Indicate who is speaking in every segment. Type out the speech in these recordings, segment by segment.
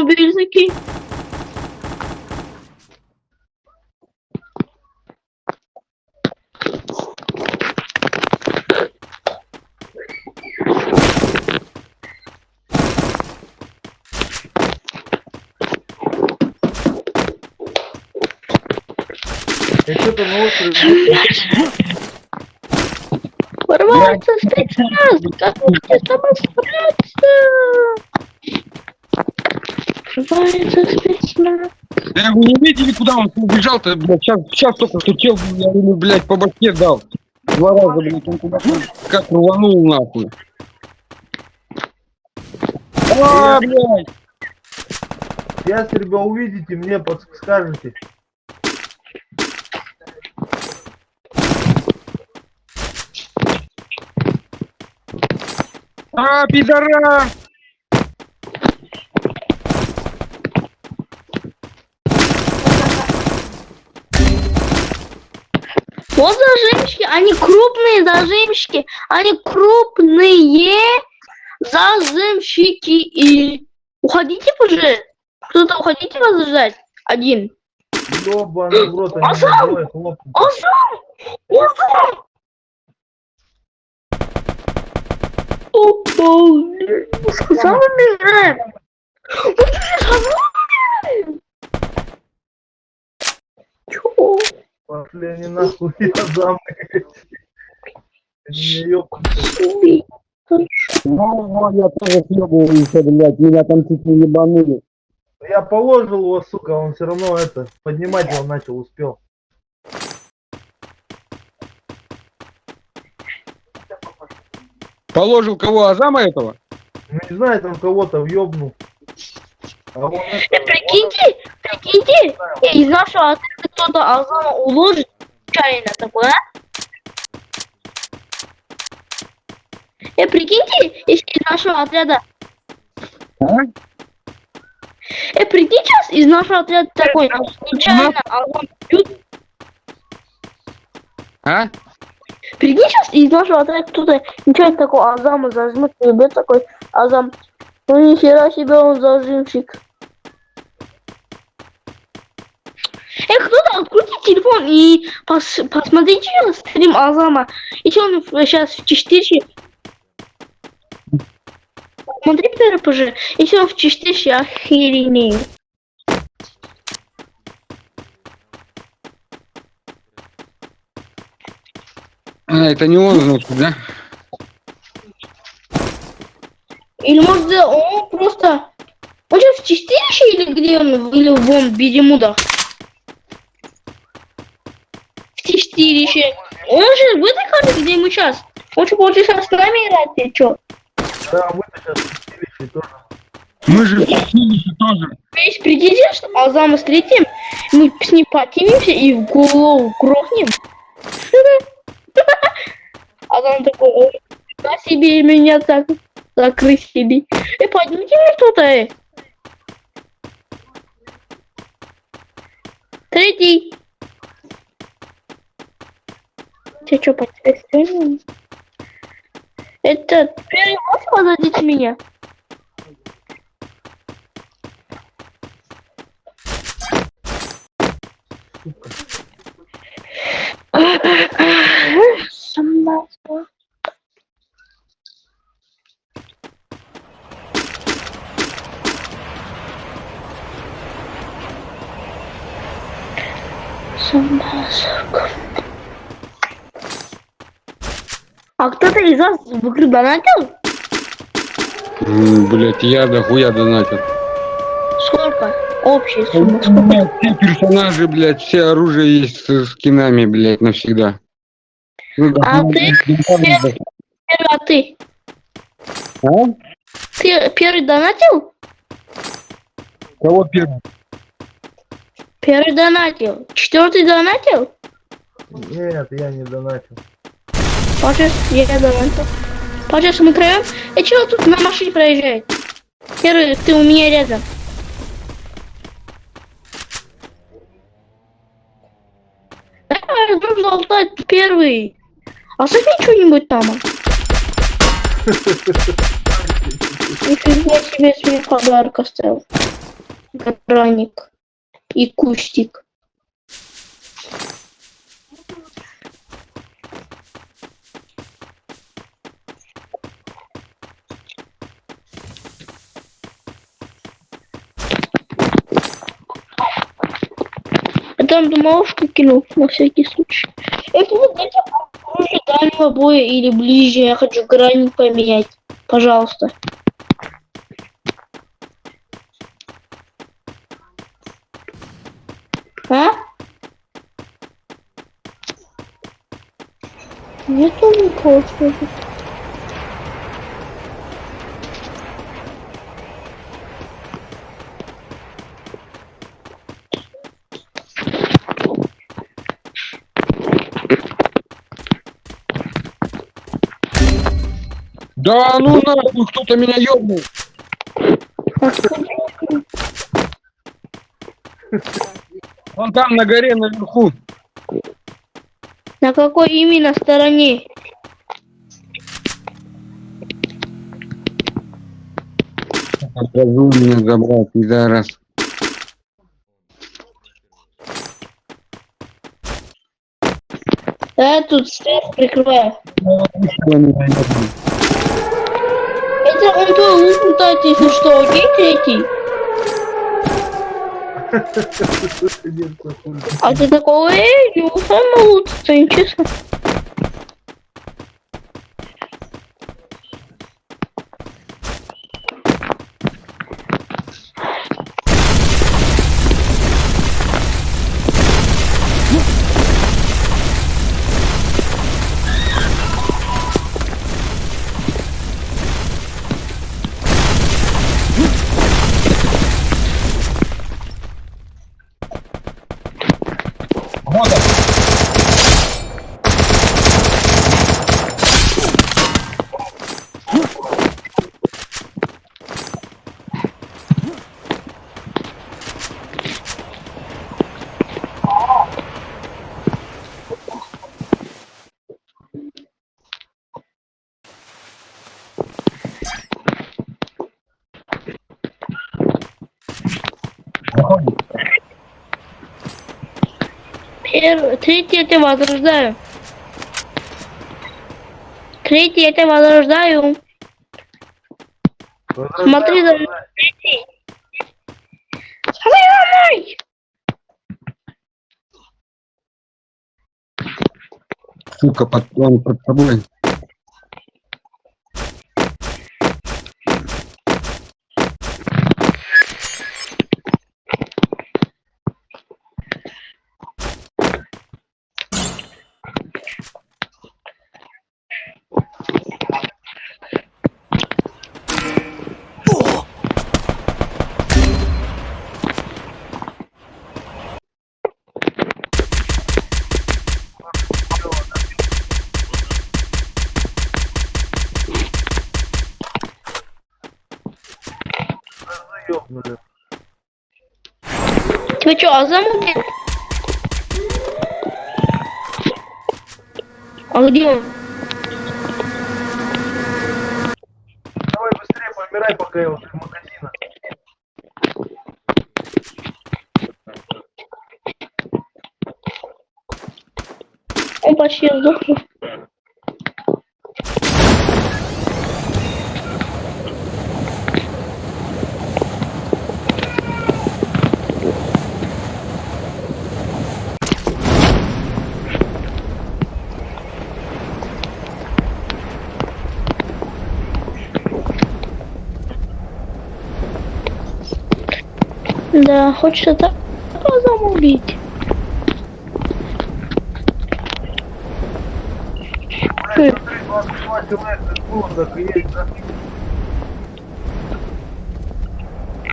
Speaker 1: автомобиль закинь.
Speaker 2: Я что-то на острове.
Speaker 1: Ворваться спецназ! Как вы хотите с тобой справиться? Ворвается спецназ.
Speaker 3: Да вы не видели, куда он убежал-то, блядь, сейчас только что чел, я ему, блядь, по башке дал. 2 раза, блядь, он куда как рванул нахуй. А, блядь!
Speaker 2: Если вы увидите, мне подскажете.
Speaker 3: А, пидорас!
Speaker 1: Вот зажимчики, они крупные зажимчики, они крупные зажимчики. И уходите уже. Кто-то уходите вас ждать. Один.
Speaker 2: Ёбаный в рот, они
Speaker 1: Азам!
Speaker 2: двое хлопнут.
Speaker 1: Азам! Азам! С Азамом играем. Вот уже с Азамом играем. Чё?
Speaker 2: Пошли они нахуй, я дам. Они меня ёбнут.
Speaker 1: Убей.
Speaker 3: Ну, я тоже съебывался, блядь, меня там чуть не ебанули.
Speaker 2: Я положил его, сука, он все равно это, поднимать его начал, успел.
Speaker 3: Положил кого, Азама этого?
Speaker 2: Ну не знаю, там кого-то въебнул. А он это,
Speaker 1: Прикиньте, из нашего отряда кто-то Азама уложит чайно такое, а? Прикиньте, если из нашего отряда...
Speaker 3: А?
Speaker 1: Прикиньте, сейчас из нашего отряда такой, случайно Азам бьют.
Speaker 3: А?
Speaker 1: Прикинь, сейчас из нашего отряда кто-то нечаянно такой Азама зажмет, и бьет такой Азам. Ну нихера себе, он зажимчик. Кто-то откройте телефон и посмотрите стрим Азама. Если он сейчас в чистилище. Смотри, ПРПЖ, если он в чистилище, охеренеет.
Speaker 3: А, это не он, значит, да?
Speaker 1: Или может он просто... Он сейчас в чистилище или где он? Или вон в Беремудах? В чистилище. Он же в этой карте, где мы сейчас. Он что, хочет сейчас с нами играть, или что?
Speaker 2: да, вы-то сейчас в чистилище тоже.
Speaker 3: Мы же в чистилище тоже.
Speaker 1: Есть прикиньте, что Азама встретим, мы с ним поднимемся и в голову грохнем. Азам такой, ой, на себе меня так закрыть себе. Поднимите мне кто-то, Третий. Ты что, по тебе стрелял? Это первый раз подойдите меня. А кто-то из вас в игру донатил?
Speaker 3: Блять, я дохуя донатил.
Speaker 1: Сколько? Общая
Speaker 3: У
Speaker 1: сумма.
Speaker 3: меня все персонажи, блядь, все оружие есть с скинами, блядь, навсегда. Ну,
Speaker 1: А
Speaker 3: да,
Speaker 1: ты? А ты?
Speaker 3: А?
Speaker 1: Ты первый донатил?
Speaker 3: Кого первый?
Speaker 1: Первый донатил. Четвертый донатил?
Speaker 2: Нет, я не донатил.
Speaker 1: Пожалуйста, я донатил. Пожалуйста, мы троем. Чего тут на машине проезжает? Первый, ты у меня рядом. Давай, нужно лутать первый. Оставь мне что-нибудь там. Нифига себе подарок оставил. граник и кустик. Я там домовушку кинул на всякий случай. Это вот это хуже дальнего боя или ближе. Я хочу граник поменять. Пожалуйста. А? Нету никого, что ли?
Speaker 3: Да ну нахуй, кто-то меня ёбнул.
Speaker 1: А что?
Speaker 3: Вон там на горе наверху.
Speaker 1: На какой именно стороне?
Speaker 3: Покажу меня забрать, пидорас.
Speaker 1: Да, тут свет прикрываю. Это он твой лук лутает, если что, окей, третий? А ты такого, не самый лучший, нечестно.
Speaker 3: Вот он. Заходи.
Speaker 1: Третий это возрождаю. Третий это возрождаю. Смотри за мной. Третий. Смотри за мной.
Speaker 3: Сука, он под тобой.
Speaker 2: Ёбнули.
Speaker 1: Ты что, Азам убил? А где он?
Speaker 2: Давай быстрее помирай, пока я возле магазина.
Speaker 1: Он почти сдох. Да, хочется так Азам убить.
Speaker 2: Блядь, смотри, 22 человека из города есть, да?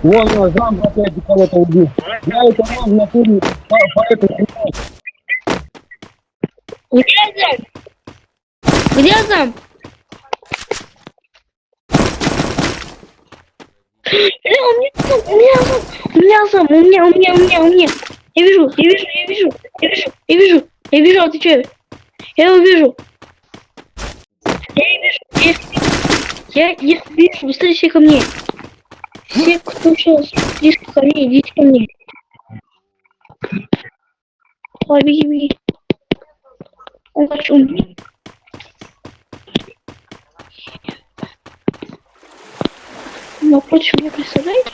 Speaker 3: Вон Азам опять кого-то убил. Я это мог в натуре по этой хуйне.
Speaker 1: Где Азам? Где Азам? У меня Азам, у меня. Я вижу, отвечаю. Я его вижу. Я их вижу, быстрее все ко мне. Все, кто сейчас близко ко мне, идите ко мне. Давай, беги, беги. Он хочу убить. Напротив меня, представляете?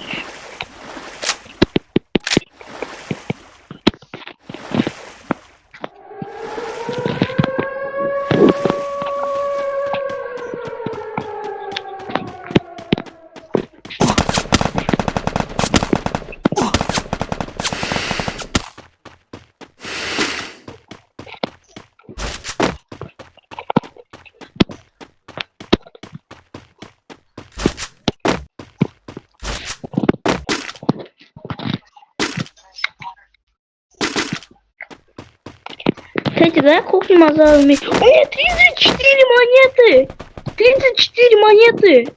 Speaker 1: Кстати, да, кухня мазалами. У меня 34 монеты! 34 монеты!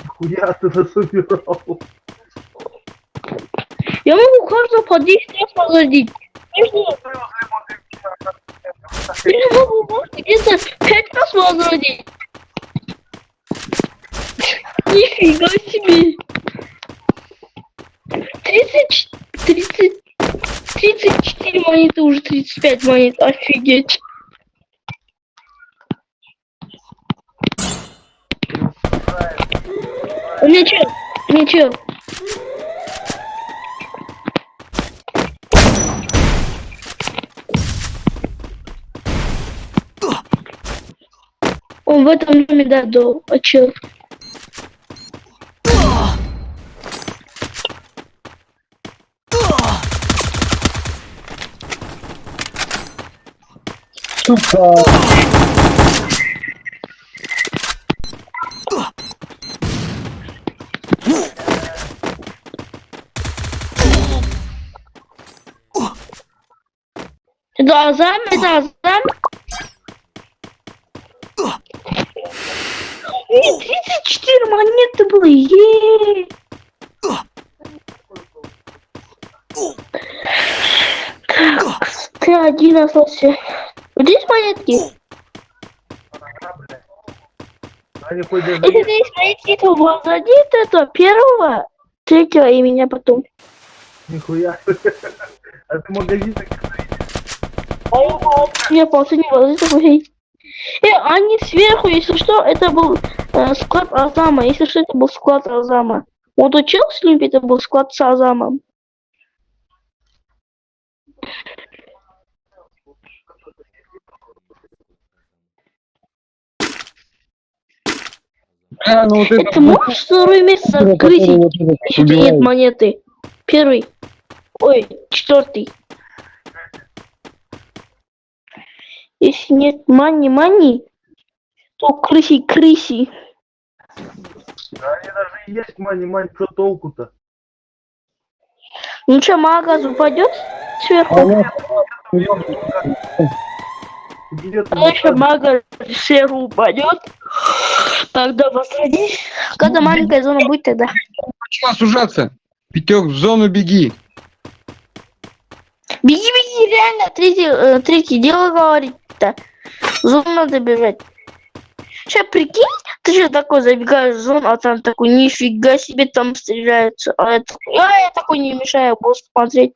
Speaker 2: Хуя ты насобирал.
Speaker 1: Я могу каждого по 10 раз возродить. Я могу, может, где-то 5 раз возродить. Нифига себе. 34 монеты, уже 35 монет. Офигеть. Ничего, ничего. Он в этом доме, да, до. А чё?
Speaker 3: Сука.
Speaker 1: Это Азам, это Азам. 34 монеты было, е. Так, ты один остался. Здесь монетки?
Speaker 2: Они хоть даже
Speaker 1: Если здесь монетки, то возродит это первого, третьего и меня потом.
Speaker 2: нихуя. А ты магазин
Speaker 1: Я просто не возродит такой. Они сверху, если что, это был склад Азама. Если что, это был склад Азама. Вот учил с ним, это был склад с Азамом.
Speaker 3: Ну вот
Speaker 1: Это можешь второе место открыть, если у тебя нет монеты? Первый. Ой, четвертый. Если нет мани, то крыси.
Speaker 2: Да они даже и есть мани, что толку-то?
Speaker 1: Ну что, магаз упадет сверху? Если магаз сверху упадет, тогда возродись. Когда маленькая зона будет, тогда.
Speaker 3: Начала сужаться. Пятёк, в зону беги.
Speaker 1: Беги, реально, третье дело говорит-то. В зону надо бежать. Сейчас прикинь, ты же такой забегаешь в зону, а там такой, нифига себе, там стреляются. А я такой не мешаю, просто смотреть.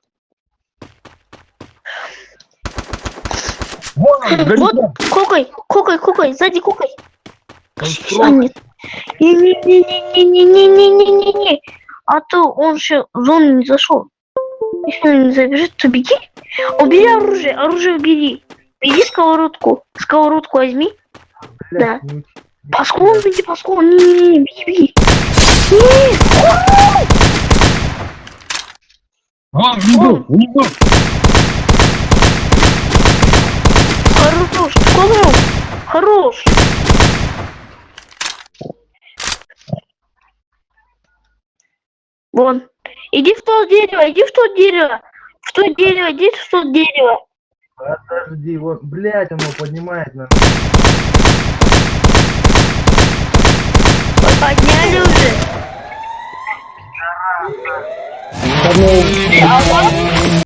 Speaker 1: Вот, кукай, сзади кукай. А, нет. Не. А то он еще в зону не зашел. Если он не забежит, то беги. Убери оружие убери. Беги сковородку возьми. Да. Паскул, беги, паскул. Не, беги.
Speaker 3: Не был.
Speaker 1: Хорош. Вон. Иди в то дерево. Иди в то дерево.
Speaker 2: Подожди, вот, блядь, оно поднимает нас.
Speaker 1: Подняли уже.